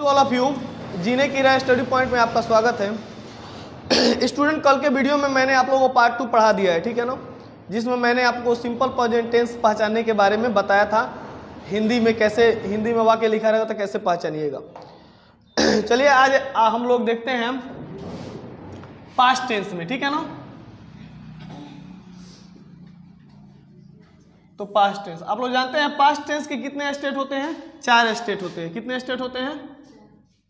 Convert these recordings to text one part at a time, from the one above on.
All of you, जीने की राह स्टडी पॉइंट में आपका स्वागत है। स्टूडेंट, कल के वीडियो में मैंने आप लोगों को पार्ट 2 पढ़ा दिया है, ठीक है ना, जिसमें मैंने आपको सिंपल प्रेजेंट टेंस पहचानने के बारे में बताया था। हिंदी में वाक्य लिखा रहेगा तो कैसे पहचानिएगा। चलिए आज हम लोग देखते हैं पास्ट टेंस में, ठीक है ना। तो पास्ट टेंस आप लोग जानते हैं पास्ट टेंस के कितने स्टेट होते हैं? 4 स्टेट होते हैं। कितने स्टेट होते हैं?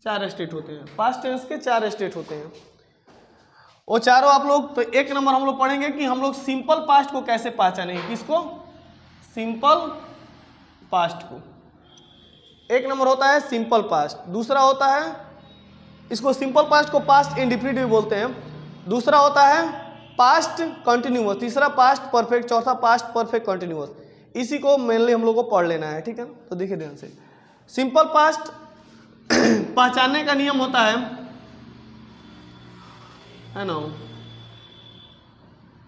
4 स्टेट होते हैं। पास्ट टेंस के 4 स्टेट होते हैं। वो चारों आप लोग, तो एक नंबर हम लोग पढ़ेंगे कि हम लोग सिंपल पास्ट को कैसे पहचानेंगे। किसको? सिंपल पास्ट को। एक नंबर होता है सिंपल पास्ट, दूसरा होता है इसको सिंपल पास्ट को पास्ट इंडिफिनिट भी बोलते हैं। दूसरा होता है पास्ट कंटिन्यूअस, तीसरा पास्ट परफेक्ट, चौथा पास्ट परफेक्ट कंटिन्यूअस। इसी को मेनली हम लोग को पढ़ लेना है, ठीक है ना। तो देखिए ध्यान से, सिंपल पास्ट पहचानने का नियम होता है ना,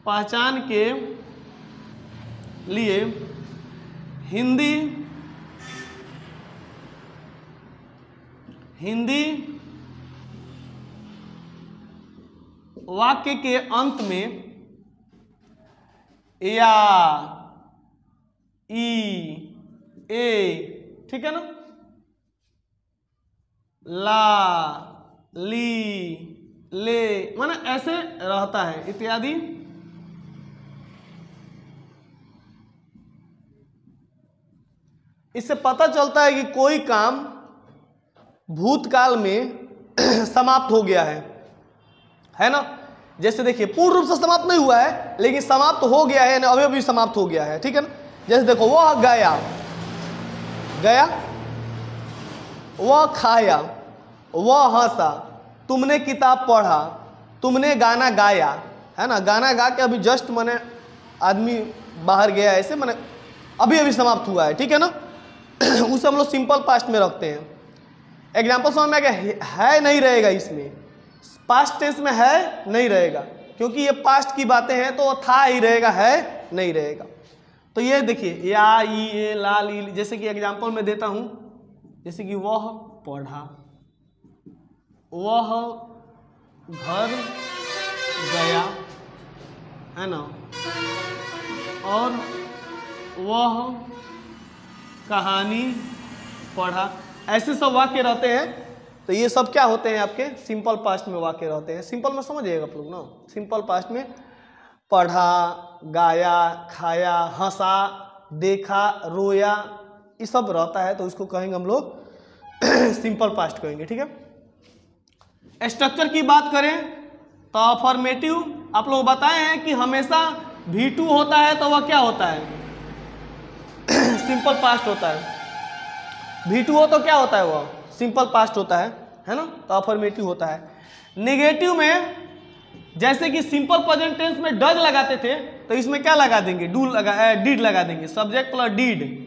पहचान के लिए हिंदी वाक्य के अंत में या, ई, ए, ठीक है ना, ला, ली, ले, माने ऐसे रहता है इत्यादि। इससे पता चलता है कि कोई काम भूतकाल में समाप्त हो गया है ना। जैसे देखिए, पूर्ण रूप से समाप्त नहीं हुआ है लेकिन समाप्त हो गया है, अभी अभी समाप्त हो गया है, ठीक है ना। जैसे देखो, वह गया, वह खाया, वह हंसा, तुमने किताब पढ़ा, तुमने गाना गाया, है ना। गाना गा के अभी जस्ट माने आदमी बाहर गया, ऐसे माने अभी अभी समाप्त हुआ है, ठीक है ना। उसे हम लोग सिंपल पास्ट में रखते हैं। एग्जाम्पल समझ में आ गया? है नहीं रहेगा इसमें, पास्ट टेंस में है नहीं रहेगा, क्योंकि ये पास्ट की बातें हैं तो था ही रहेगा, है नहीं रहेगा। तो ये देखिए, या, ई, ए, ला, ली, जैसे कि एग्जाम्पल में देता हूं, जैसे कि वह पढ़ा, वह घर गया, है ना, और वह कहानी पढ़ा। ऐसे सब वाक्य रहते हैं। तो ये सब क्या होते हैं? आपके सिंपल पास्ट में वाक्य रहते हैं। सिंपल में समझिएगा आप लोग ना, सिंपल पास्ट में पढ़ा, गाया, खाया, हंसा, देखा, रोया, ये सब रहता है। तो उसको कहेंगे हम लोग सिंपल पास्ट कहेंगे, ठीक है। स्ट्रक्चर की बात करें तो अफर्मेटिव आप लोग बताए हैं कि हमेशा V2 होता है तो वह क्या होता है? सिंपल पास्ट होता है। V2 हो तो क्या होता है? वह सिंपल पास्ट होता है ना। तो अफर्मेटिव होता है। नेगेटिव में जैसे कि सिंपल प्रेजेंट टेंस में डज लगाते थे, तो इसमें क्या लगा देंगे? डीड लगा देंगे, सब्जेक्ट प्लस डीड।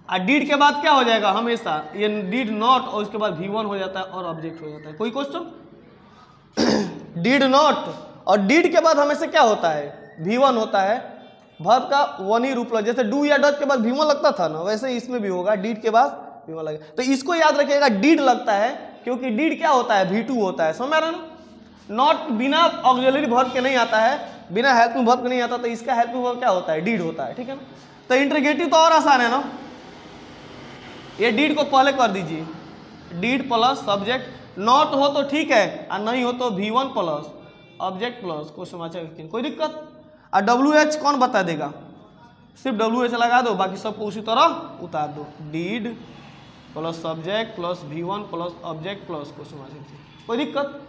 और डीड के बाद क्या हो जाएगा? हमेशा ये डीड नॉट, और उसके बाद V1 हो जाता है और ऑब्जेक्ट हो जाता है। कोई क्वेश्चन? डीड नॉट और डीड के बाद हमेशा क्या होता है? V1 होता है। वर्ब का 1 ही रूप लग, जैसे डू या डज के बाद V1 लगता था ना, वैसे ही इसमें भी होगा, डीड के बाद V1 लगेगा। तो इसको याद रखिएगा, डीड लगता है, क्योंकि डीड क्या होता है? V2 होता है। समझ रहे हैं ना। नॉट बिना ऑक्सिलरी वर्ब के नहीं आता है, बिना हेल्पिंग वर्ब के नहीं आता, तो इसका हेल्पिंग वर्ब क्या होता है? डीड होता है, ठीक है ना। तो इंटरोगेटिव तो और आसान है ना। ये डीड को पहले कर दीजिए, डीड प्लस सब्जेक्ट। नॉट हो तो ठीक है, और नहीं हो तो V1 plus object plus question mark. कोई दिक्कत? और WH कौन बता देगा? सिर्फ WH लगा दो, बाकी सबको उसी तरह उतार दो। Did plus subject plus V1 plus object plus question mark. कोई दिक्कत?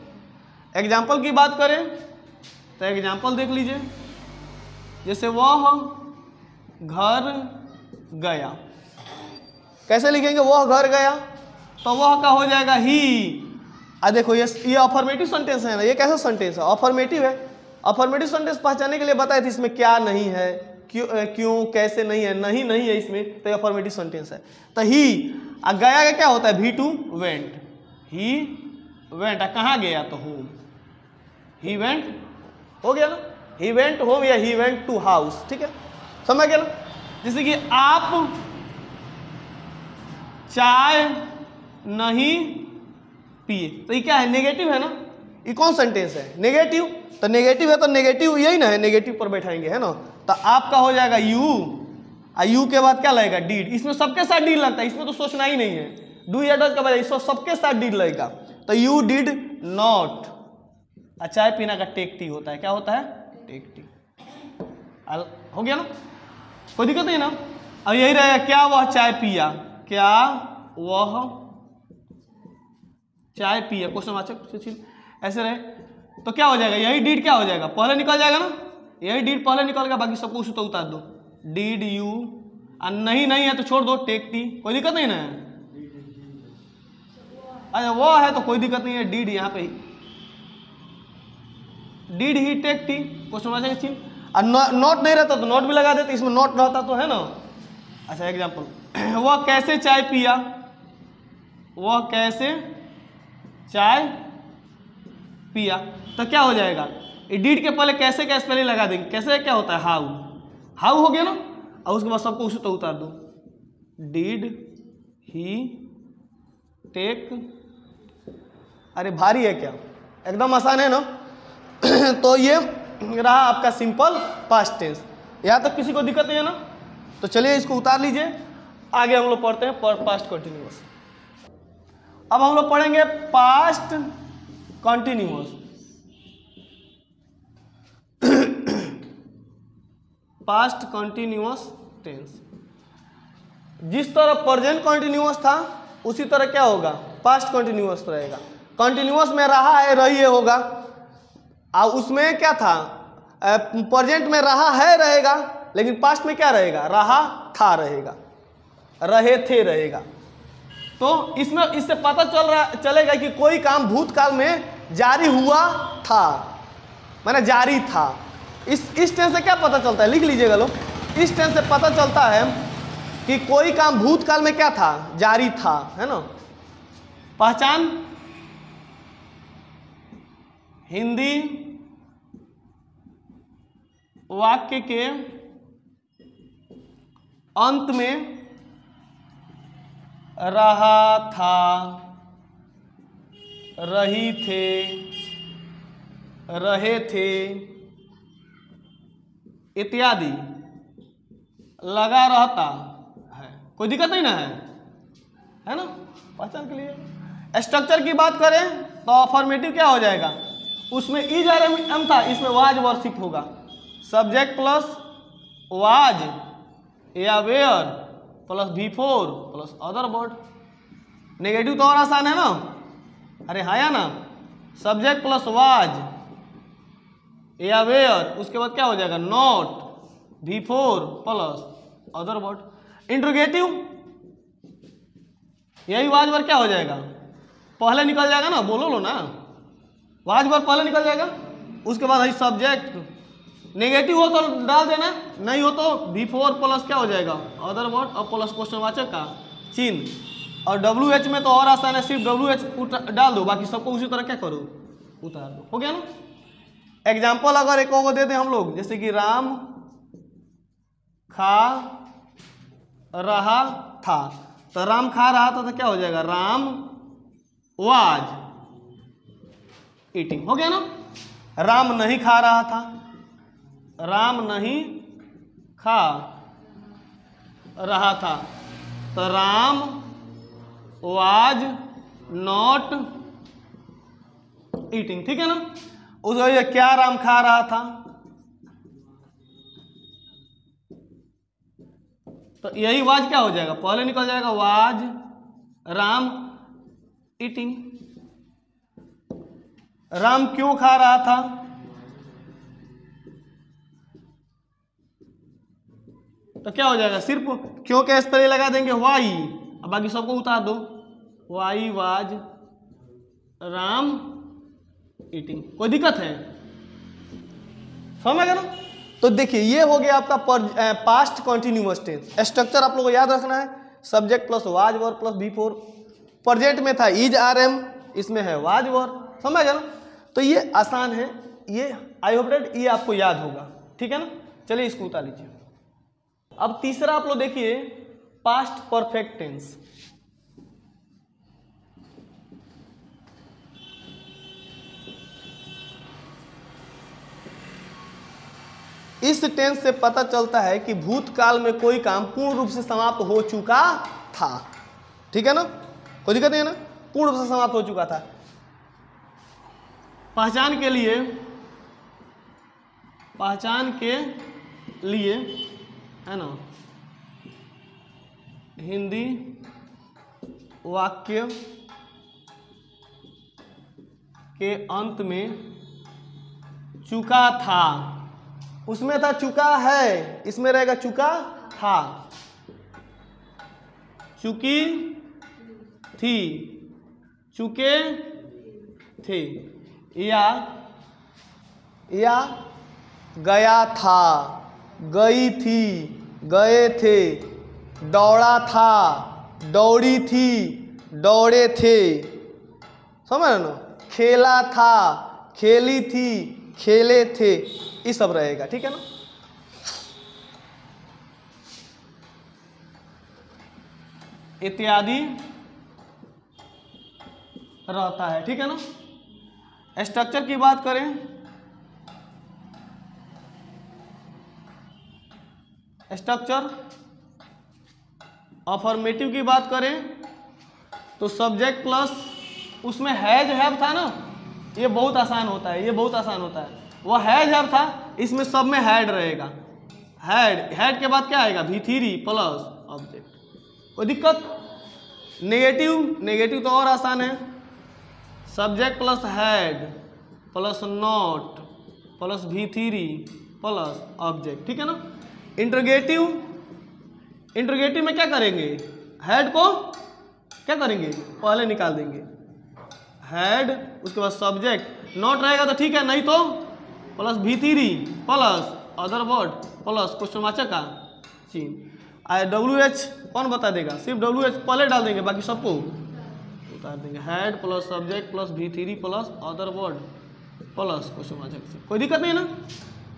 एग्जाम्पल की बात करें तो एग्जाम्पल देख लीजिए, जैसे वह घर गया, कैसे लिखेंगे? वह घर गया, तो वह का हो जाएगा ही। देखो ये अफर्मेटिव सेंटेंस है ना। ये कैसा सेंटेंस है? अफर्मेटिव है। अफर्मेटिव सेंटेंस पहचानने के लिए बताए थे इसमें क्या नहीं है, क्यों कैसे नहीं है, नहीं है इसमें, तो अफर्मेटिव सेंटेंस है। तो ही गया का क्या होता है? V2 went, he went. कहाँ गया? तो होम, ही वेंट हो गया ना। ही वेंट होम या ही वेंट टू हाउस, ठीक है, समझ गया ना। जैसे कि आप चाय नहीं पिए। तो ये क्या है, नेगेटिव है ना, ये कौन सेंटेंस है, नेगेटिव। तो नेगेटिव है तो नेगेटिव यही ना है, नेगेटिव पर बैठाएंगे, है ना। तो आपका हो जाएगा यू, और यू के बाद क्या लगेगा, डीड। इसमें सबके साथ डीड लगता है, इसमें तो सोचना ही नहीं है, डू या डज का बजाय इसमें सबके साथ डीड लगेगा। तो यू डिड नॉट। चाय पीना का टेक टी होता है, क्या होता है, टेक टी। हो गया ना, कोई दिक्कत नहीं ना। अब यही रहेगा, क्या वह चाय पिया, क्या वह चाय पिया, क्वेश्चन वाचक ऐसे रहे तो क्या हो जाएगा, यही डीड क्या हो जाएगा, पहले निकल जाएगा ना, यही डीड पहले निकल गया, बाकी सब कुछ तो उतार दो, डीड यू, नहीं नहीं है तो छोड़ दो, टेक टी, कोई दिक्कत नहीं ना है। अच्छा वो है तो कोई दिक्कत नहीं है, डीड यहाँ पे ही, डीड ही टेक टी, क्वेश्चन वाचक चिन्ह। और नॉट नहीं रहता तो नॉट भी लगा देते, इसमें नॉट रहता तो है ना। अच्छा एग्जाम्पल, वह कैसे चाय पिया, वह कैसे चाय पिया। तो क्या हो जाएगा, डीड के पहले कैसे का स्पेलिंग लगा देंगे, कैसे क्या होता है, हाउ, हाउ हो गया ना, और उसके बाद सबको उसी तो उतार दो, डीड ही टेक। अरे भारी है क्या, एकदम आसान है ना। तो ये रहा आपका सिंपल पास्ट टेंस, यहाँ तक किसी को दिक्कत नहीं है ना। तो चलिए इसको उतार लीजिए, आगे हम लोग पढ़ते हैं पास्ट कंटिन्यूअस। अब हम लोग पढ़ेंगे past continuous. Past continuous tense, जिस तरह प्रेजेंट कंटिन्यूअस था उसी तरह क्या होगा, पास्ट कंटिन्यूअस रहेगा। कंटिन्यूअस में रहा है रही है होगा, और उसमें क्या था, प्रेजेंट में रहा है रहेगा, लेकिन पास्ट में क्या रहेगा, रहा था रहेगा, रहे थे रहेगा। तो इसमें इससे पता चलेगा कि कोई काम भूतकाल में जारी हुआ था, माने जारी था। इस टेंस से क्या पता चलता है, लिख लीजिएगा लोग, इस टेंस से पता चलता है कि कोई काम भूतकाल में क्या था, जारी था, है ना। पहचान, हिंदी वाक्य के अंत में रहा था, रही थे, रहे थे इत्यादि लगा रहता है, कोई दिक्कत नहीं ना है ना। पहचान के लिए स्ट्रक्चर की बात करें तो अफर्मेटिव क्या हो जाएगा, उसमें इज और एम था, इसमें वाज वर्शिप होगा, सब्जेक्ट प्लस वाज या were plus before plus other word. Negative तो और आसान है ना, अरे हाँ या ना, सब्जेक्ट प्लस वाज या वेयर, उसके बाद क्या हो जाएगा, not, before plus other word. Interrogative, यही वाज वर्ड क्या हो जाएगा, पहले निकल जाएगा ना, बोलो लो ना, वाज वर्ड पहले निकल जाएगा, उसके बाद है सब्जेक्ट, नेगेटिव हो तो डाल देना, नहीं हो तो बिफोर प्लस क्या हो जाएगा, अदर वर्ड और प्लस क्वेश्चन वाचक का चिन्ह। और WH में तो और आसान है, सिर्फ WH डाल दो, बाकी सबको उसी तरह क्या करो, उतार दो, हो गया ना। एग्जाम्पल अगर एक को दे दें हम लोग, जैसे कि राम खा रहा था, तो राम खा रहा था तो क्या हो जाएगा, राम वाज ईटिंग, हो गया ना। राम नहीं खा रहा था, राम नहीं खा रहा था, तो राम वाज नॉट ईटिंग, ठीक है ना। उसको क्या राम खा रहा था, तो यही वाज क्या हो जाएगा, पहले निकल जाएगा वाज राम ईटिंग। राम क्यों खा रहा था, तो क्या हो जाएगा, सिर्फ क्यों के स्पेलिंग लगा देंगे वाई, अब बाकी सबको उतार दो, वाई वाज राम ईटिंग, कोई दिक्कत है, समझ गए ना। तो देखिए ये हो गया आपका पास्ट कंटिन्यूअस टेंस। स्ट्रक्चर आप लोगों को याद रखना है, subject plus was verb plus before. Present में था इज आर एम, इसमें है वाज वर्ब, समझ गए ना। तो ये आसान है, ये आई होप डेट ये आपको याद होगा, ठीक है ना। चलिए इसको उतार लीजिए। अब तीसरा आप लोग देखिए पास्ट परफेक्ट टेंस। इस टेंस से पता चलता है कि भूतकाल में कोई काम पूर्ण रूप से समाप्त हो चुका था। ठीक है ना, कोई दिक्कत नहीं है ना, पूर्ण रूप से समाप्त हो चुका था। पहचान के लिए है ना, हिंदी वाक्य के अंत में चुका था, उसमें था चुका है, इसमें रहेगा चुका था, चुकी थी, चुके थे, या गया था, गई थी, गए थे, दौड़ा था, दौड़ी थी, दौड़े थे, समझ रहे ना, खेला था, खेली थी, खेले थे, ये सब रहेगा। ठीक है ना, इत्यादि रहता है। ठीक है ना, स्ट्रक्चर की बात करें, स्ट्रक्चर अफर्मेटिव की बात करें तो सब्जेक्ट प्लस उसमें हैज हैव था ना, ये बहुत आसान होता है, ये बहुत आसान होता है। वो हैज हैव था, इसमें सब में हैड रहेगा, हैड के बाद क्या आएगा, V3 प्लस ऑब्जेक्ट। कोई दिक्कत? नेगेटिव तो और आसान है, subject plus had plus not plus V3 plus object. ठीक है ना। इंट्रोगेटिव में क्या करेंगे, हैड को क्या करेंगे, पहले निकाल देंगे, हैड, उसके बाद सब्जेक्ट, नॉट रहेगा तो ठीक है, नहीं तो plus V3 plus other word plus question वाचक का चिन्ह। WH कौन बता देगा, सिर्फ WH पहले डाल देंगे, बाकी सबको उतार देंगे। Had plus subject plus V3 plus other word plus question वाचक चिन्ह। कोई दिक्कत नहीं ना।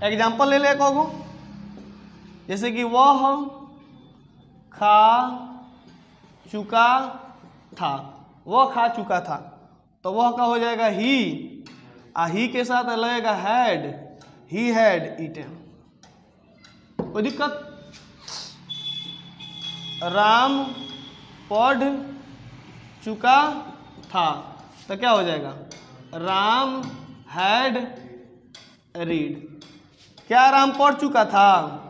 एग्जाम्पल ले ले कहो, जैसे कि वह खा चुका था, वह खा चुका था, तो वह का हो जाएगा ही के साथ लगेगा हैड, ही हैड ईटन। कोई दिक्कत? राम पढ़ चुका था, तो क्या हो जाएगा, राम हैड रीड। क्या राम पढ़ चुका था,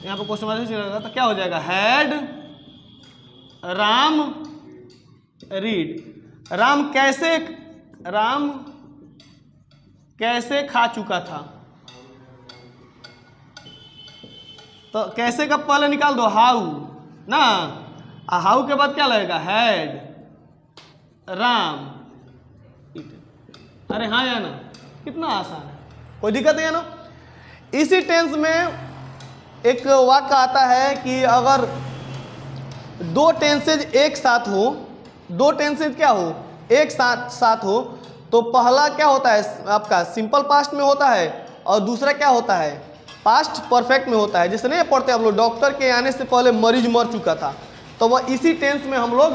यहाँ पर क्वेश्चन मार्क रहेगा, तो क्या हो जाएगा, हैड राम रीड। राम कैसे खा चुका था, तो कैसे का पहले निकाल दो हाउ ना, हाउ के बाद क्या लगेगा, हैड राम ईटन। अरे हाँ या ना, कितना आसान है, कोई दिक्कत नहीं है ना। इसी टेंस में एक वाक्य आता है कि अगर दो टेंसेज एक साथ हो, दो टेंसेज क्या हो, एक साथ हो, तो पहला क्या होता है आपका सिंपल पास्ट में होता है और दूसरा क्या होता है, पास्ट परफेक्ट में होता है। जैसे नहीं पढ़ते हम लोग, डॉक्टर के आने से पहले मरीज मर चुका था, तो वह इसी टेंस में हम लोग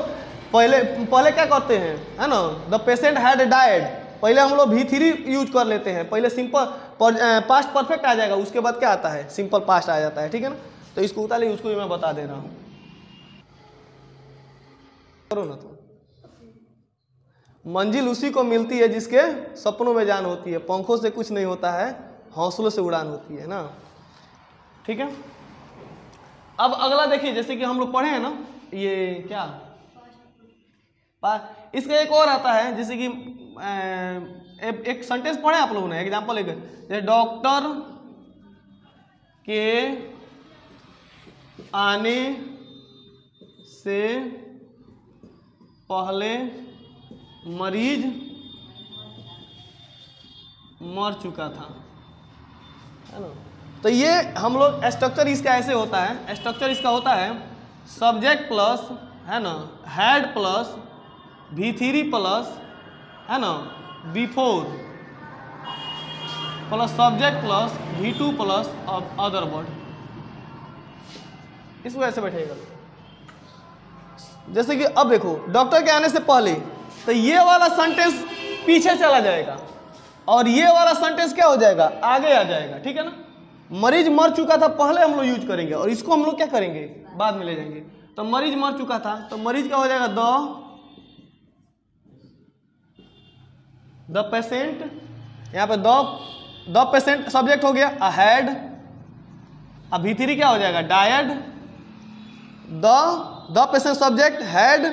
पहले क्या करते हैं, है ना, द पेशेंट हैड डाइड, पहले हम लोग V3 यूज कर लेते हैं, पहले सिंपल पास्ट परफेक्ट आ जाएगा, उसके बाद क्या आता है, सिंपल पास्ट आ जाता है। ठीक है ना, तो इसको उतारिए, उसको भी मैं बता दे रहा हूँ, करो ना। तो मंजिल उसी को मिलती है जिसके सपनों में जान होती है, पंखों से कुछ नहीं होता है, हौसलों से उड़ान होती है ना। ठीक है, अब अगला देखिए, जैसे कि हम लोग पढ़े हैं ना, ये क्या इसका एक और आता है, जैसे कि एक सेंटेंस पढ़े आप लोगों ने, एग्जांपल लेकर, जैसे डॉक्टर के आने से पहले मरीज मर चुका था, है ना। तो ये हम लोग स्ट्रक्चर इसका ऐसे होता है, स्ट्रक्चर इसका होता है सब्जेक्ट प्लस, है ना, हैड प्लस V3 प्लस, है ना, before plus subject plus V2 plus other word, इस वजह से बैठेगा। जैसे कि अब देखो, डॉक्टर के आने से पहले, तो ये वाला सेंटेंस पीछे चला जाएगा और ये वाला सेंटेंस क्या हो जाएगा, आगे आ जाएगा। ठीक है ना, मरीज मर चुका था पहले हम लोग यूज करेंगे और इसको हम लोग क्या करेंगे, बाद में ले जाएंगे। तो मरीज मर चुका था तो मरीज क्या हो जाएगा, द पेशेंट, यहाँ पे द पेशेंट सब्जेक्ट हो गया, अहेड, अब V3 क्या हो जाएगा, died, the patient subject had,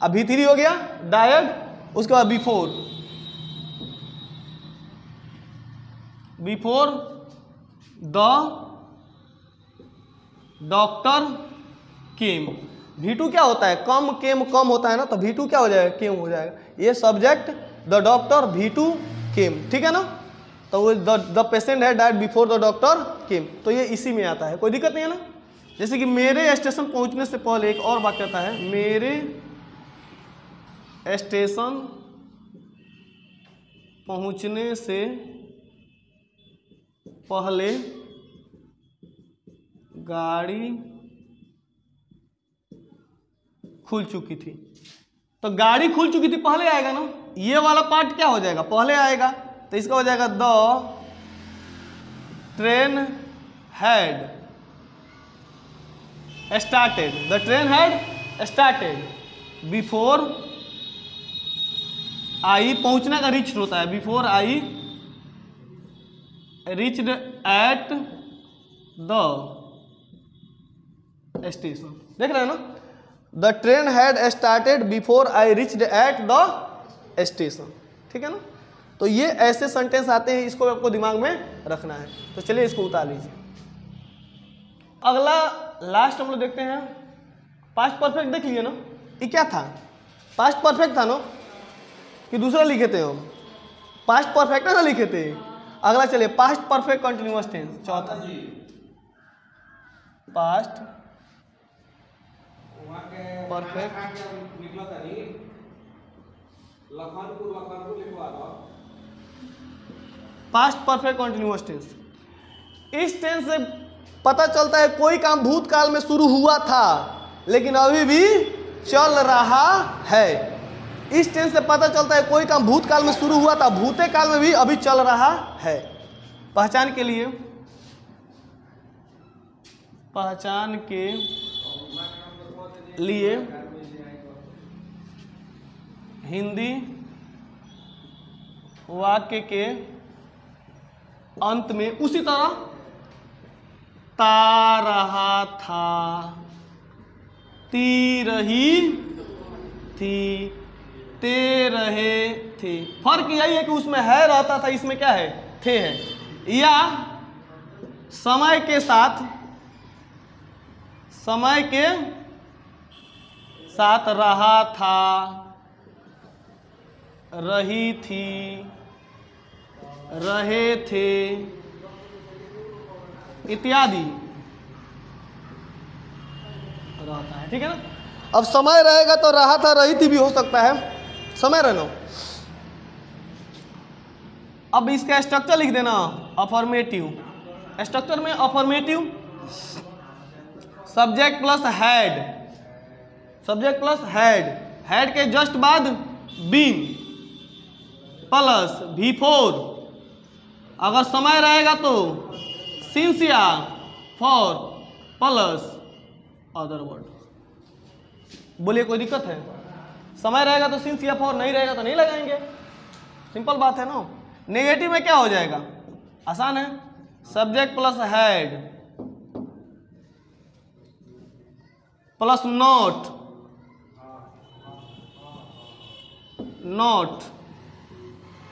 अब V3 हो गया डायड, उसके बाद before the doctor came. V2 क्या होता है, कम केम कम होता है ना, तो V2 क्या हो जाएगा, केम हो जाएगा। ये सब्जेक्ट द डॉक्टर, V2 केम। ठीक है ना, तो वो द पेशेंट है डाइड बिफोर द डॉक्टर केम, तो ये इसी में आता है, कोई दिक्कत नहीं है ना। जैसे कि मेरे स्टेशन पहुंचने से पहले एक और वाक्य आता है, मेरे स्टेशन पहुंचने से पहले गाड़ी खुल चुकी थी। तो गाड़ी खुल चुकी थी पहले आएगा ना, ये वाला पार्ट क्या हो जाएगा, पहले आएगा, तो इसका हो जाएगा the train had started, the train had started before I, पहुंचना का रीच होता है, before I reached at the station. देख रहे हैं ना, the train had started before I reached at the station. ठीक है ना, तो ये ऐसे सेंटेंस आते हैं, इसको आपको दिमाग में रखना है। तो चलिए इसको उतार लीजिए। अगला लास्ट हम लोग देखते हैं, पास्ट परफेक्ट देख लिए ना, ये क्या था, पास्ट परफेक्ट था ना कि दूसरा लिखे थे हम, पास्ट परफेक्ट ना लिखे थे। अगला चलिए पास्ट परफेक्ट कंटिन्यूअस टेंस, चौथा past perfect past perfect continuous tense. इस टेंस से पता चलता है कोई काम भूतकाल में शुरू हुआ था लेकिन अभी भी चल रहा है। इस टेंस से पता चलता है कोई काम भूतकाल में शुरू हुआ था, भूते काल में भी अभी चल रहा है। पहचान के लिए हिंदी वाक्य के अंत में उसी तरह ता रहा था, ती रही थी, ते रहे थे। फर्क यही है कि उसमें है रहता था, इसमें क्या है, थे है। या समय के साथ रहा था, रही थी, रहे थे इत्यादि रहता है। ठीक है ना, अब समय रहेगा तो रहा था रही थी भी हो सकता है, समय रहना। अब इसका स्ट्रक्चर लिख देना, अफर्मेटिव। स्ट्रक्चर में affirmative subject plus had, subject plus had, had के जस्ट बाद बीन प्लस बिफोर। अगर समय रहेगा तो सिंस या फॉर प्लस अदर वर्ड। बोलिए कोई दिक्कत है, समय रहेगा तो सिंस या फॉर, नहीं रहेगा तो नहीं लगाएंगे, सिंपल बात है ना। नेगेटिव में क्या हो जाएगा, आसान है, subject plus had plus not, not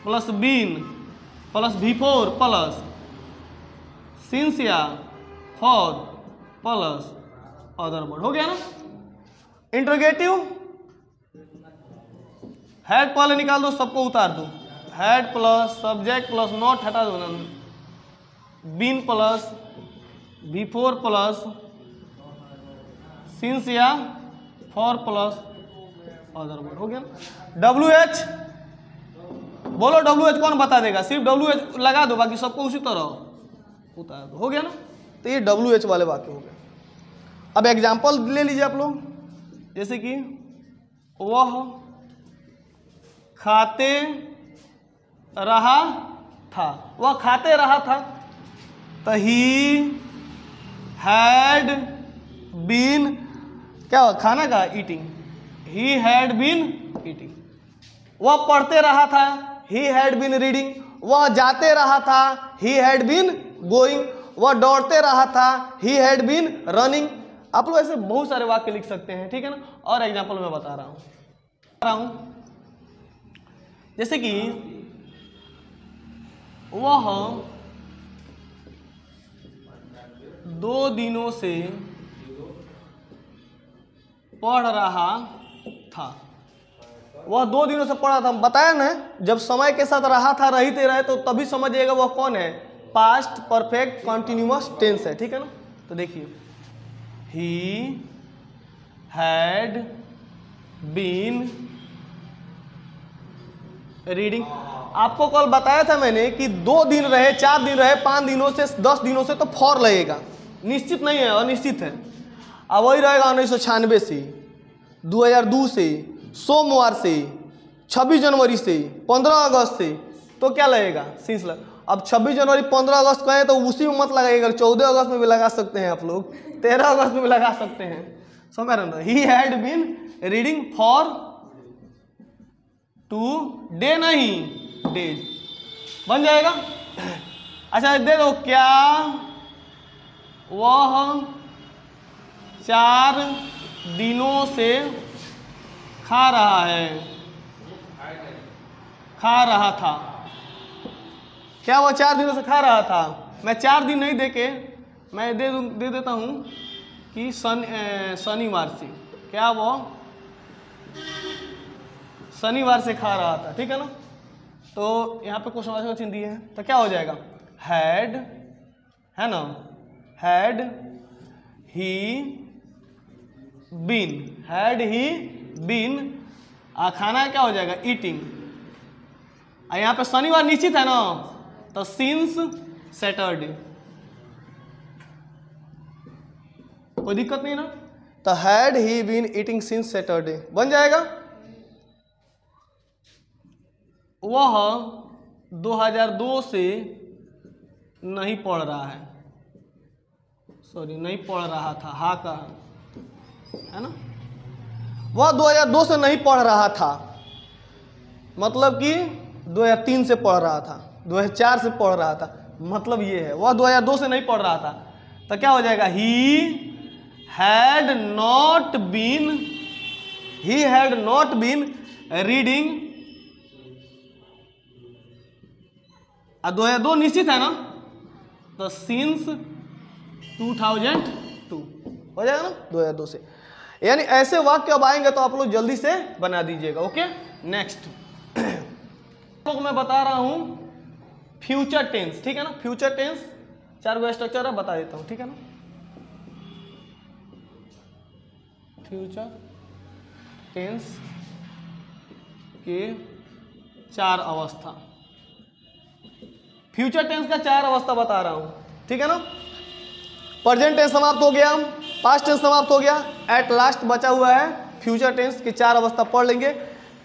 plus been plus before plus since या फॉर प्लस अदर वर्ड। हो गया ना। इंट्रोगेटिव हैड पहले निकाल दो, सबको उतार दो, had plus subject plus not हटा दो ना, been plus before plus since या फॉर प्लस अदर वर्ड। हो गया। WH बोलो, WH कौन बता देगा, सिर्फ WH लगा दो, बाकी सबको उसी तरह उतार दो। हो गया ना, तो ये WH वाले वाक्य हो गए। अब एग्जाम्पल ले लीजिए आप लोग, जैसे कि वह खाते रहा था, वह खाते रहा था। तो ही हैड बीन, क्या हुआ, खाना का, eating, he had been eating. वह पढ़ते रहा था, ही हैड बीन रीडिंग। वह जाते रहा था, ही हैड बीन गोइंग। वह दौड़ते रहा था, ही हैड बीन रनिंग। आप लोग ऐसे बहुत सारे वाक्य लिख सकते हैं, ठीक है ना। और एग्जाम्पल मैं बता रहा हूं, जैसे कि वह 2 दिनों से पढ़ रहा था। वह 2 दिनों से पढ़ रहा था, बताया ना, जब समय के साथ रहा था, रहते रहे, तो तभी समझिएगा वह कौन है, पास्ट परफेक्ट कॉन्टिन्यूअस टेंस है, ठीक है ना। तो देखिए, ही हैड बीन रीडिंग। आपको कल बताया था मैंने कि 2 दिन रहे, 4 दिन रहे, 5 दिनों से, 10 दिनों से, तो फॉर लगेगा, निश्चित नहीं है, अनिश्चित है। अब वही रहेगा 1996 से, 2002 से, सोमवार से, 26 जनवरी से, 15 अगस्त से, तो क्या लगेगा, सिंस लग। अब 26 जनवरी 15 अगस्त कहें तो उसी में मत लगाइएगा, 14 अगस्त में भी लगा सकते हैं आप लोग, 13 अगस्त में भी लगा सकते हैं, समझ रहे हैं। He had been reading for 2 day, नहीं डेज, बन जाएगा। अच्छा दे दो, क्या वह 4 दिनों से खा रहा है, खा रहा था। क्या वह 4 दिनों से खा रहा था। मैं 4 दिन नहीं देके मैं दे देता हूं कि शनिवार से, क्या वह शनिवार से खा रहा था, ठीक है ना। तो यहाँ पे क्वेश्चन का चिन्ह दिए हैं, तो क्या हो जाएगा, हैड, है ना, had he been, had he been, खाना क्या हो जाएगा, ईटिंग। यहाँ पे शनिवार निश्चित है ना, तो सिंस सैटरडे, कोई दिक्कत नहीं ना। तो had he been eating since Saturday बन जाएगा। वह 2002 से नहीं पढ़ रहा है, सॉरी नहीं पढ़ रहा था, हा का है ना। वह 2002 से नहीं पढ़ रहा था, मतलब कि 2003 से पढ़ रहा था, 2004 से पढ़ रहा था, मतलब ये है वह 2002 से नहीं पढ़ रहा था। तो क्या हो जाएगा, he had not been reading. 2002 निश्चित है ना, तो सिंस 2002 हो जाएगा ना, 2002 से। यानी ऐसे वाक्य अब आएंगे तो आप लोग जल्दी से बना दीजिएगा। ओके, नेक्स्ट तो मैं बता रहा हूं फ्यूचर टेंस, ठीक है ना। फ्यूचर टेंस 4 गो स्ट्रक्चर है, बता देता हूं, ठीक है ना। फ्यूचर टेंस के 4 अवस्था, फ्यूचर टेंस का 4 अवस्था बता रहा हूं, ठीक है ना। प्रेजेंट टेंस समाप्त हो गया, पास्ट टेंस समाप्त हो गया, एट लास्ट बचा हुआ है फ्यूचर टेंस की 4 अवस्था पढ़ लेंगे।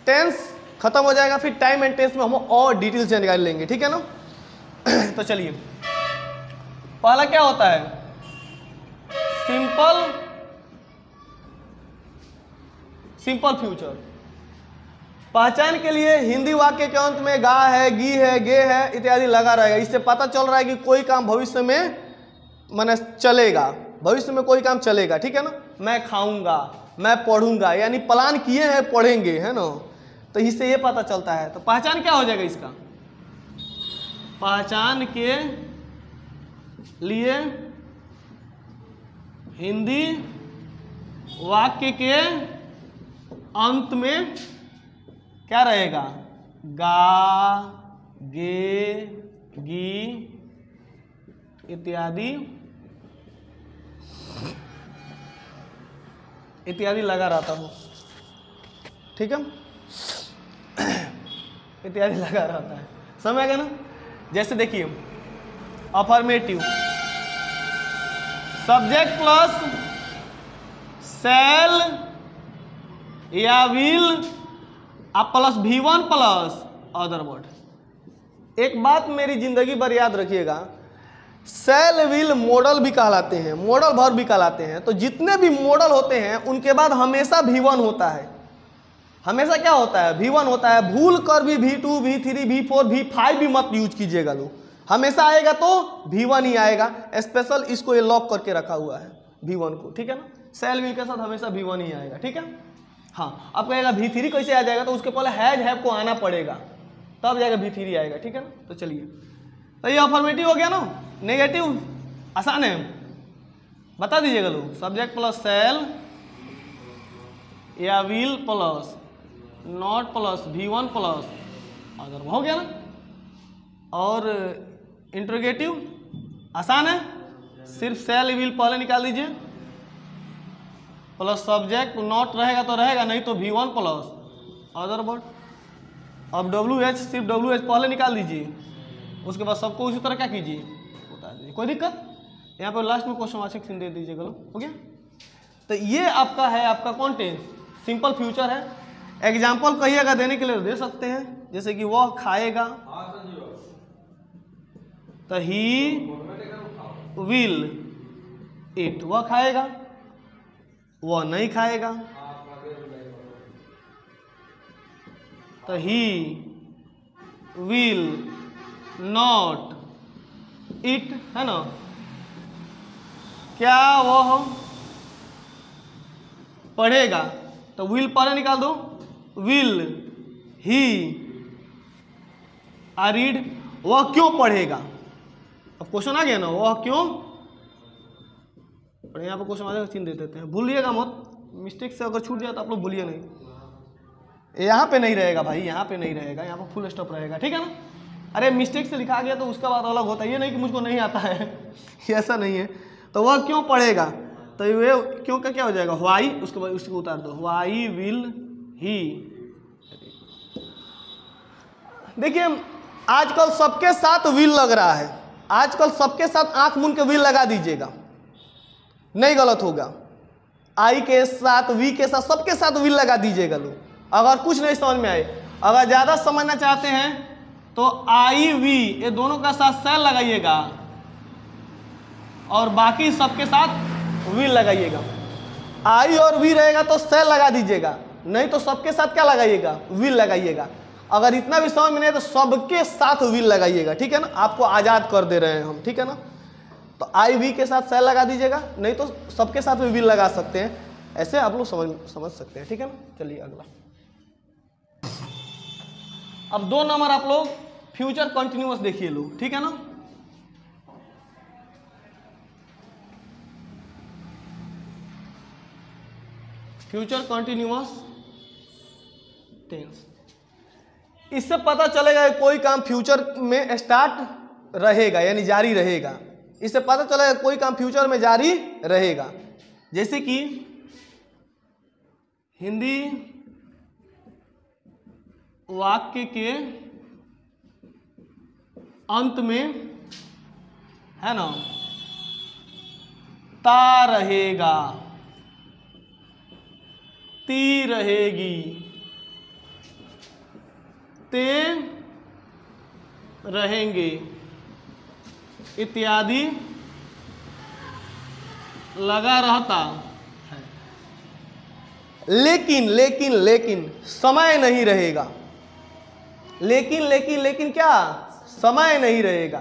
टेंस खत्म हो जाएगा, फिर टाइम एंड टेंस में हम और डिटेल से निकाल लेंगे, ठीक है ना। तो चलिए, पहला क्या होता है, सिंपल फ्यूचर। पहचान के लिए हिंदी वाक्य के अंत में गा है, गी है, गे है इत्यादि लगा रहेगा। इससे पता चल रहा है कि कोई काम भविष्य में माने चलेगा, भविष्य में कोई काम चलेगा, ठीक है ना। मैं खाऊंगा, मैं पढ़ूंगा, यानी प्लान किए हैं, पढ़ेंगे, है ना। तो इससे ये पता चलता है। तो पहचान क्या हो जाएगा इसका, पहचान के लिए हिंदी वाक्य के अंत में क्या रहेगा, गा, गे, गी इत्यादि लगा रहता हूं, ठीक है, इत्यादि लगा रहता है, समझ गए ना। जैसे देखिए, अफर्मेटिव सब्जेक्ट प्लस शैल या will plus V1 plus other word, एक बात मेरी जिंदगी भर याद रखिएगा, सेल विल मॉडल भी कहलाते हैं, मॉडल वर्ब भी कहलाते हैं। तो जितने भी मॉडल होते हैं उनके बाद हमेशा V1 होता है। हमेशा क्या होता है? V1 होता है। भूल कर भी V2, V3, V4, V5 भी मत यूज कीजिएगा लोग। हमेशा आएगा तो V1 ही आएगा। स्पेशल इसको ये लॉक करके रखा हुआ है V1 को, ठीक है ना। सेल विल के साथ हमेशा V1 ही आएगा, ठीक है। हाँ, अब कहेगा V3 कैसे आ जाएगा, तो उसके पहले हैज हैव को आना पड़ेगा, तब जाएगा V3 आएगा, ठीक है ना। तो चलिए, तो ये अफर्मेटिव हो गया ना। नेगेटिव आसान है, बता दीजिएगा लोग। सब्जेक्ट प्लस सेल या will plus not plus V1 plus अगर हो गया ना। और इंट्रोगेटिव आसान है, सिर्फ सेल विल पहले निकाल दीजिए, प्लस सब्जेक्ट नॉट रहेगा तो रहेगा, नहीं तो V1 प्लस अदर वर्ड। अब WH, सिर्फ WH पहले निकाल दीजिए, उसके बाद सबको उसी तरह क्या कीजिए, बता दीजिए। कोई दिक्कत? यहाँ पर लास्ट में क्वेश्चन वाचक चिन्ह दे दीजिएगा, हो गया। तो ये आपका है, आपका कौन टेंस, सिंपल फ्यूचर है। एग्जाम्पल कहिएगा देने के लिए दे सकते हैं, जैसे कि वह खाएगा, तो ही विल ईट, वह खाएगा, वह नहीं खाएगा, तो ही विल नॉट ईट, है ना। क्या वह पढ़ेगा, तो विल पहले निकाल दो, विल ही आ रीड, वह क्यों पढ़ेगा। अब क्वेश्चन आ गया ना, वह क्यों पढ़े। यहाँ पर क्वेश्चन आ जाएगा, चिन्ह दे देते हैं, भूलिएगा मत। मिस्टेक से अगर छूट जाए तो आप लोग भूलिए नहीं। यहाँ पे नहीं रहेगा भाई, यहाँ पे नहीं रहेगा, यहाँ पर फुल स्टॉप रहेगा, ठीक है ना। अरे मिस्टेक से लिखा गया तो उसका बात अलग होता है, ये नहीं कि मुझको नहीं आता है ऐसा नहीं है। तो वह क्यों पढ़ेगा, तो ये क्यों का क्या हो जाएगा, वाई, उसके बाद उसको उतार दो, वाई विल ही। देखिए आजकल सबके साथ विल लग रहा है, आजकल सबके साथ आंख मूंद के विल लगा दीजिएगा, नहीं गलत होगा। आई के साथ, वी के साथ, सबके साथ विल लगा दीजिएगा लोग, अगर कुछ नहीं समझ में आए। अगर ज़्यादा समझना चाहते हैं तो आई वी ये दोनों का साथ सेल लगाइएगा और बाकी सबके साथ विल लगाइएगा। आई और वी रहेगा तो सेल लगा दीजिएगा, नहीं तो सबके साथ क्या लगाइएगा, विल लगाइएगा। अगर इतना भी समझ में नहीं तो सबके साथ विल लगाइएगा, ठीक है ना। आपको आज़ाद कर दे रहे हैं हम, ठीक है ना। तो आई वी के साथ सेल लगा दीजिएगा, नहीं तो सबके साथ में विल लगा सकते हैं, ऐसे आप लोग समझ सकते हैं, ठीक है ना। चलिए अगला। अब 2 नंबर आप लोग फ्यूचर कंटिन्यूअस देखिए लोग, ठीक है ना। फ्यूचर कंटिन्यूअस टेंस, इससे पता चलेगा कोई काम फ्यूचर में स्टार्ट रहेगा यानी जारी रहेगा। इससे पता चलेगा कोई काम फ्यूचर में जारी रहेगा। जैसे कि हिंदी वाक्य के अंत में है ना, ता रहेगा, ती रहेगी, ते रहेंगे इत्यादि लगा रहता है। लेकिन लेकिन लेकिन समय नहीं रहेगा। लेकिन लेकिन लेकिन क्या, समय नहीं रहेगा।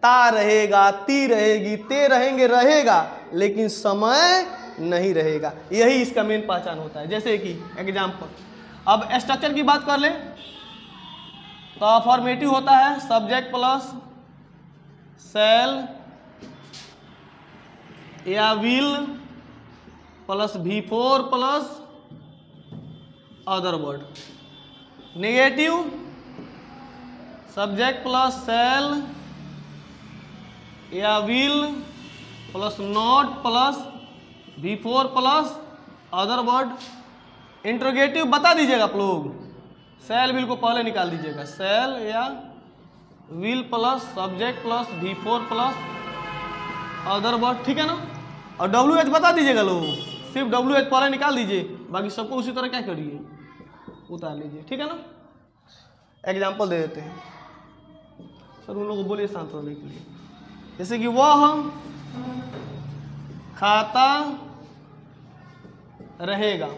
ता रहेगा, ती रहेगी, ते रहेंगे, रहेगा, लेकिन समय नहीं रहेगा। यही इसका मेन पहचान होता है। जैसे कि एग्जाम्पल, अब स्ट्रक्चर की बात कर ले तो अफर्मेटिव होता है सब्जेक्ट प्लस सेल या will plus V4 plus other word. Negative subject plus shall या will plus not plus V4 plus other word. Interrogative बता दीजिएगा आप लोग, सेल विल को पहले निकाल दीजिएगा, सेल या will plus subject plus V4 plus other word, ठीक है ना। और WH बता दीजिएगा लोग, सिर्फ WH पहले निकाल दीजिए, बाकी सबको उसी तरह क्या करिए, उतार लीजिए, ठीक है ना। एग्जाम्पल दे देते हैं। सर उन लोगों को बोलिए शांत होने के लिए। जैसे कि वह खाता रहेगा,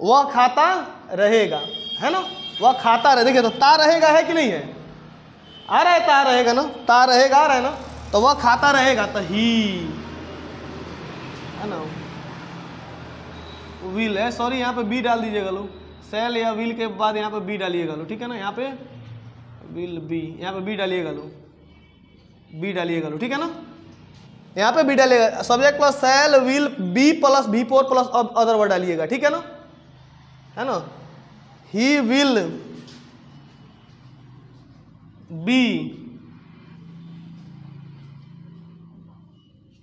वह खाता रहेगा, है ना, वह खाता रहे। देखिए तो ता रहेगा है कि नहीं है, आ रहा है ता रहेगा ना, ता रहेगा आ रहा है ना, तो वह खाता रहेगा तो ही, है ना, विल है, सॉरी यहाँ पे बी डाल दीजिएगा लोग, सेल या विल के बाद यहाँ पे बी डालिएगा लो, ठीक है ना, यहाँ पे विल बी, यहाँ पे बी डालिएगा लो, बी डालिएगा लो, ठीक है ना, यहाँ पे बी डालिएगा, subject plus shall will be plus before plus other word डालिएगा, ठीक है ना, है ना, he will be,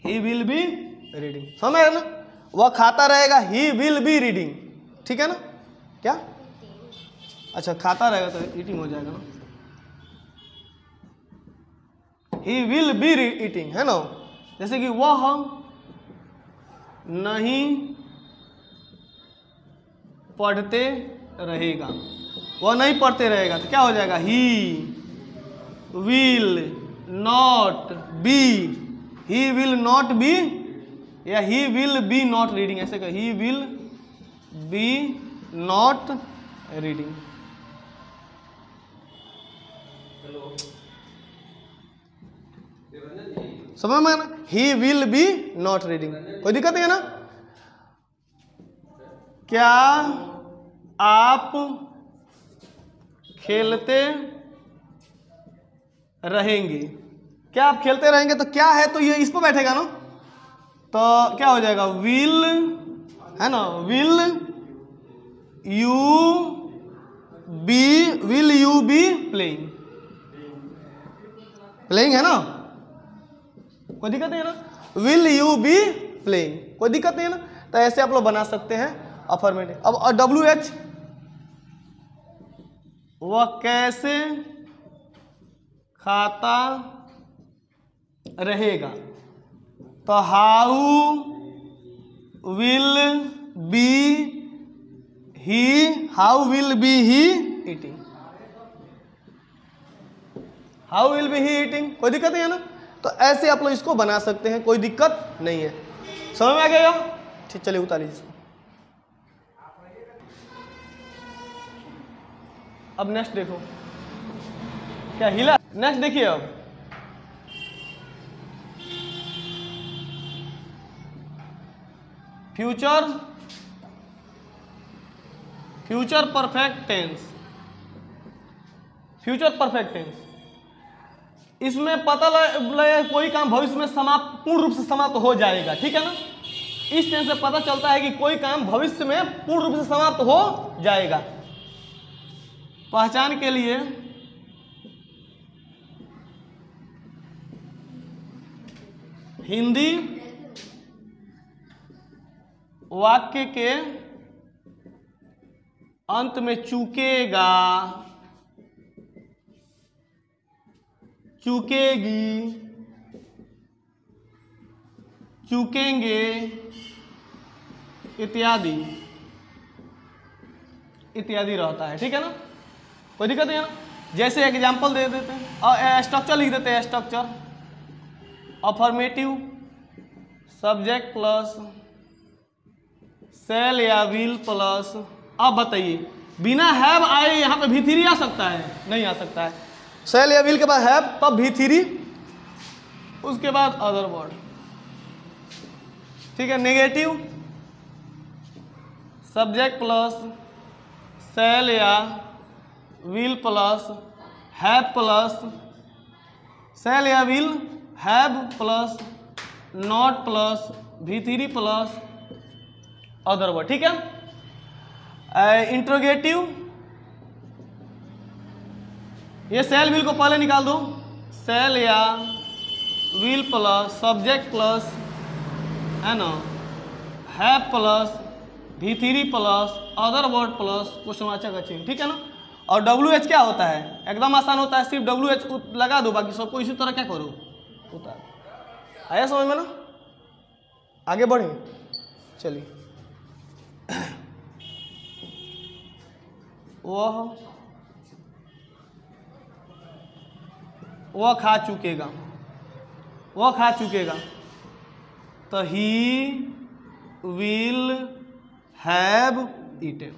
he will be reading, समझ आया ना, वह खाता रहेगा, ही विल बी रीडिंग, ठीक है ना, क्या, अच्छा खाता रहेगा तो ईटिंग हो जाएगा ना, ही विल बी ईटिंग, है ना, जैसे कि वह नहीं पढ़ते रहेगा, वह नहीं पढ़ते रहेगा तो क्या हो जाएगा, he will not be, he will not be, या he will be not reading, ऐसे कह, he will be not reading, समझ में ना, he will be not reading, कोई दिक्कत नहीं है ना। क्या आप खेलते रहेंगे, क्या आप खेलते रहेंगे, तो क्या है तो ये इस पर बैठेगा ना, तो क्या हो जाएगा, विल, है ना, will you be playing, playing है ना, कोई दिक्कत नहीं है ना, विल यू बी प्लेइंग, कोई दिक्कत नहीं है ना, तो ऐसे आप लोग बना सकते हैं अफर्मेटिव। अब WH, वह कैसे खाता रहेगा, तो how will be he, how will be he eating, how will be he eating, कोई दिक्कत नहीं है ना, तो ऐसे आप लोग इसको बना सकते हैं, कोई दिक्कत नहीं है, समझ में आ गया, ठीक, चलिए उतारिए इसको। अब नेक्स्ट देखो, क्या हिला, नेक्स्ट देखिए, अब future perfect tense, future perfect tense, इसमें पता लगे कोई काम भविष्य में समाप्त, पूर्ण रूप से समाप्त हो जाएगा, ठीक है ना, इस टेंस से पता चलता है कि कोई काम भविष्य में पूर्ण रूप से समाप्त हो जाएगा। पहचान के लिए हिंदी वाक्य के अंत में चूकेगा, चूकेगी, चूकेंगे इत्यादि इत्यादि रहता है, ठीक है ना, कोई दिक्कत नहीं है ना। जैसे एग्जाम्पल दे देते हैं और स्ट्रक्चर लिख देते हैं, structure affirmative subject plus shall या विल प्लस, अब बताइए बिना हैव आए यहाँ पे V3 आ सकता है, नहीं आ सकता है, सेल या विल के बाद हैव तब V3, उसके बाद अदर वर्ड, ठीक है। नेगेटिव सब्जेक्ट प्लस सेल या will plus have plus shall या will have plus not plus V3 plus other word, ठीक है। इंट्रोगेटिव, ये सेल विल को पहले निकाल दो, सेल या विल प्लस सब्जेक्ट प्लस, है ना, have plus V3 plus other word plus क्वेश्चनवाचक का चिन्ह, ठीक है ना। और WH क्या होता है, एकदम आसान होता है, सिर्फ WH लगा दो, बाकी सबको इसी तरह क्या करो होता है। आया समझ में ना, आगे बढ़े, चलिए। वह वह खा चुकेगा, वह खा चुकेगा। तो he will have eaten,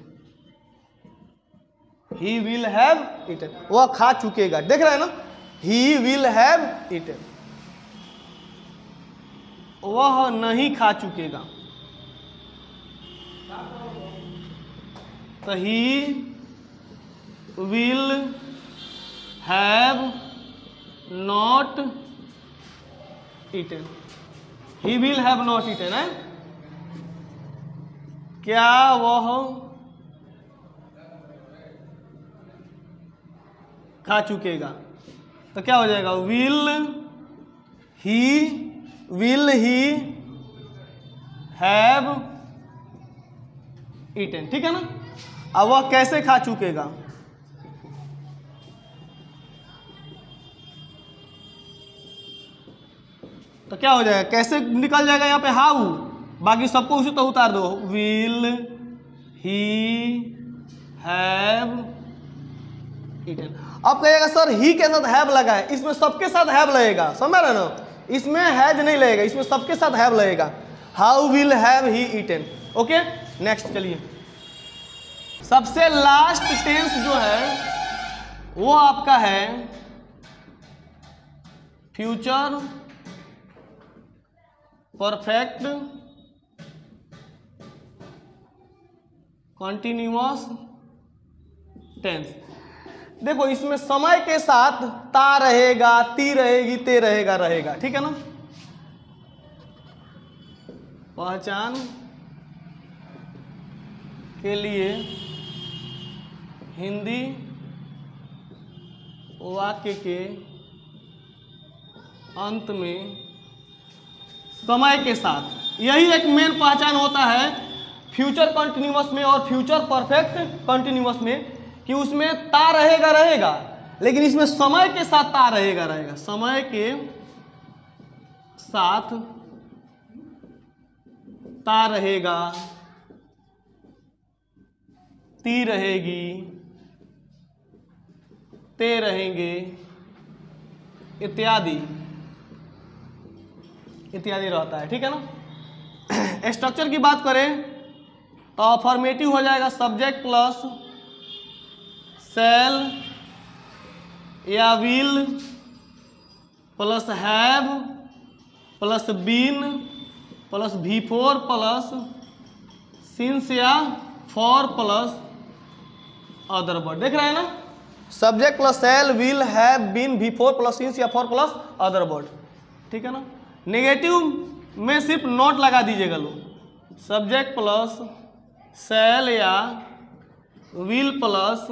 he will have eaten, वह खा चुकेगा। देख रहे हैं ना, ही विल हैव ईटेन, वह नहीं खा चुकेगा। तो he will have not eaten, he will have not eaten है, क्या वह खा चुकेगा। तो क्या हो जाएगा, विल ही हैव ईटेन, ठीक है ना। अब वह कैसे खा चुकेगा, तो क्या हो जाएगा, कैसे निकल जाएगा यहाँ पे हाउ, बाकी सबको उसी तो उतार दो। Will he have eaten. अब कहिएगा सर ही के साथ हैव लगा है, इसमें सबके साथ हैव लगेगा, समझ रहे ना, इसमें हैज नहीं लगेगा, इसमें सबके साथ हैव लगेगा। How will have he eaten. Okay next चलिए, सबसे लास्ट टेंस जो है वो आपका है फ्यूचर परफेक्ट कॉन्टिन्यूअस टेंस। देखो इसमें समय के साथ ता रहेगा, ती रहेगी, ते रहेगा, रहेगा, ठीक है ना। पहचान के लिए हिंदी वाक्य के अंत में समय के साथ, यही एक मेन पहचान होता है फ्यूचर कंटिन्यूअस में और फ्यूचर परफेक्ट कंटिन्यूअस में, कि उसमें ता रहेगा रहेगा, लेकिन इसमें समय के साथ ता रहेगा रहेगा, समय के साथ ता रहेगा, ती रहेगी, ते रहेंगे, इत्यादि इत्यादि रहता है, ठीक है ना। स्ट्रक्चर की बात करें तो अफर्मेटिव हो जाएगा सब्जेक्ट प्लस शैल या will plus have plus been plus V4 plus since या फॉर प्लस अदर वर्ड। देख रहे हैं ना, subject plus shall will have been V4 plus since या फॉर प्लस अदर वर्ड, ठीक है ना। नेगेटिव में सिर्फ नॉट लगा दीजिएगा लोग, सब्जेक्ट प्लस शैल या will plus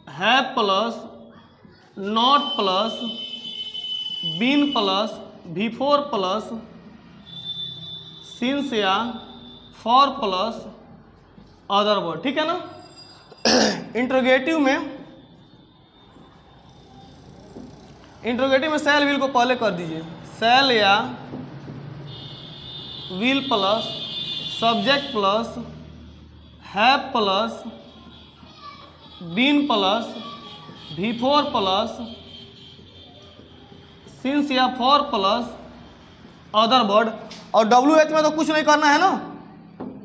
have plus not plus been plus V4 plus since या फॉर प्लस अदर वर्ड, ठीक है ना। इंट्रोगेटिव में शैल विल को पहले कर दीजिए, शैल या will plus subject plus have plus been plus V4 plus since या फॉर प्लस अदर वर्ड। और WH में तो कुछ नहीं करना है ना,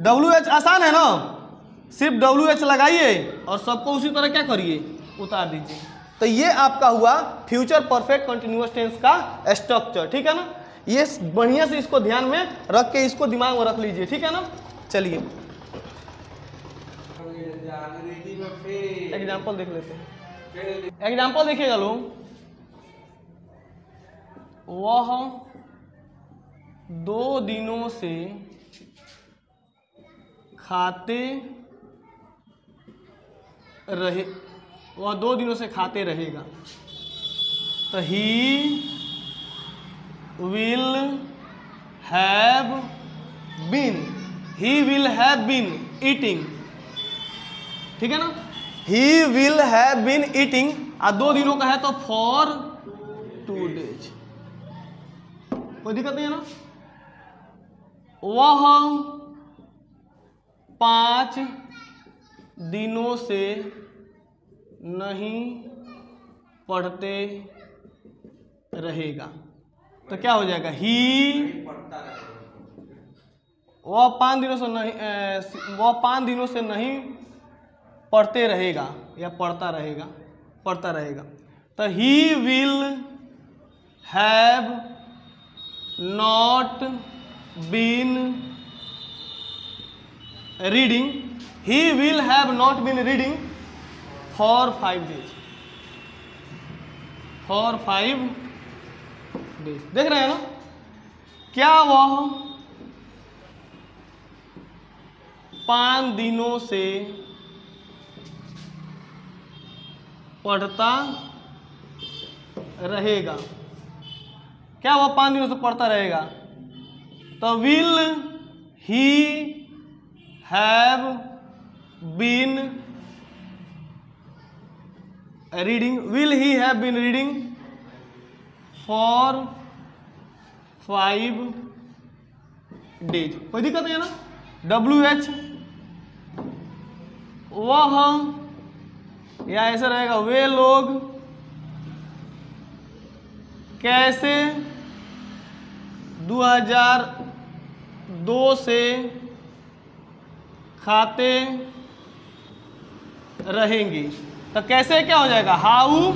WH आसान है ना, सिर्फ WH लगाइए और सबको उसी तरह क्या करिए, उतार दीजिए। तो ये आपका हुआ फ्यूचर परफेक्ट कंटिन्यूअस टेंस का स्ट्रक्चर, ठीक है ना। ये बढ़िया से इसको ध्यान में रख के इसको दिमाग में रख लीजिए, ठीक है ना। चलिए एग्जाम्पल देख लेते हैं। एग्जाम्पल देखिएगा लोग, वह 2 दिनों से खाते रहे, वह 2 दिनों से खाते रहेगा। तो he will have been, he will have been eating, ठीक है ना। He will have been eating, 2 दिनों का है तो फॉर 2 days, कोई दिक्कत नहीं है ना। वह 5 दिनों से नहीं पढ़ते रहेगा। तो क्या हो जाएगा, ही वह 5 दिनों से नहीं वह 5 दिनों से नहीं पढ़ते रहेगा या पढ़ता रहेगा। तो he will have not been reading, he will have not been reading for 5 days, for 5 days। देख रहे हैं ना, क्या वह 5 दिनों से पढ़ता रहेगा, क्या वह 5 दिनों से पढ़ता रहेगा। तो will he have been reading, will he have been reading for 5 days। कोई दिक्कत नहीं है ना। WH वह, या ऐसा रहेगा वे लोग कैसे 2002 से खाते रहेंगे। तो कैसे क्या हो जाएगा, how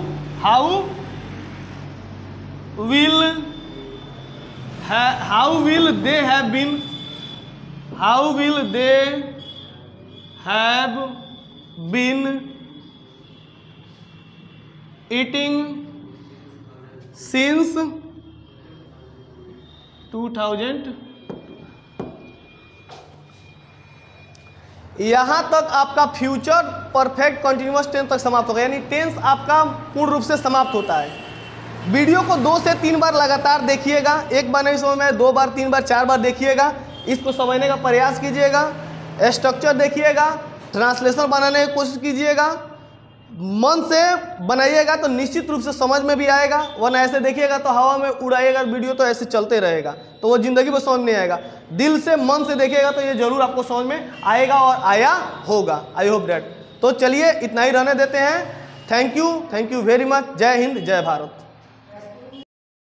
will they have been eating since 2000। यहां तक आपका फ्यूचर परफेक्ट कंटिन्यूअस टेंस तक समाप्त होगा, यानी टेंस आपका पूर्ण रूप से समाप्त होता है। वीडियो को 2 से 3 बार लगातार देखिएगा, एक बार नहीं समझ में 2 बार 3 बार 4 बार देखिएगा, इसको समझने का प्रयास कीजिएगा, स्ट्रक्चर देखिएगा, ट्रांसलेशन बनाने की कोशिश कीजिएगा, मन से बनाइएगा तो निश्चित रूप से समझ में भी आएगा, वरना ऐसे देखिएगा तो हवा में उड़ाइएगा वीडियो तो ऐसे चलते रहेगा तो वो जिंदगी में समझ नहीं आएगा। दिल से मन से देखिएगा तो ये जरूर आपको समझ में आएगा और आया होगा। I hope that. तो चलिए इतना ही रहने देते हैं। Thank you very much. जय हिंद, जय भारत।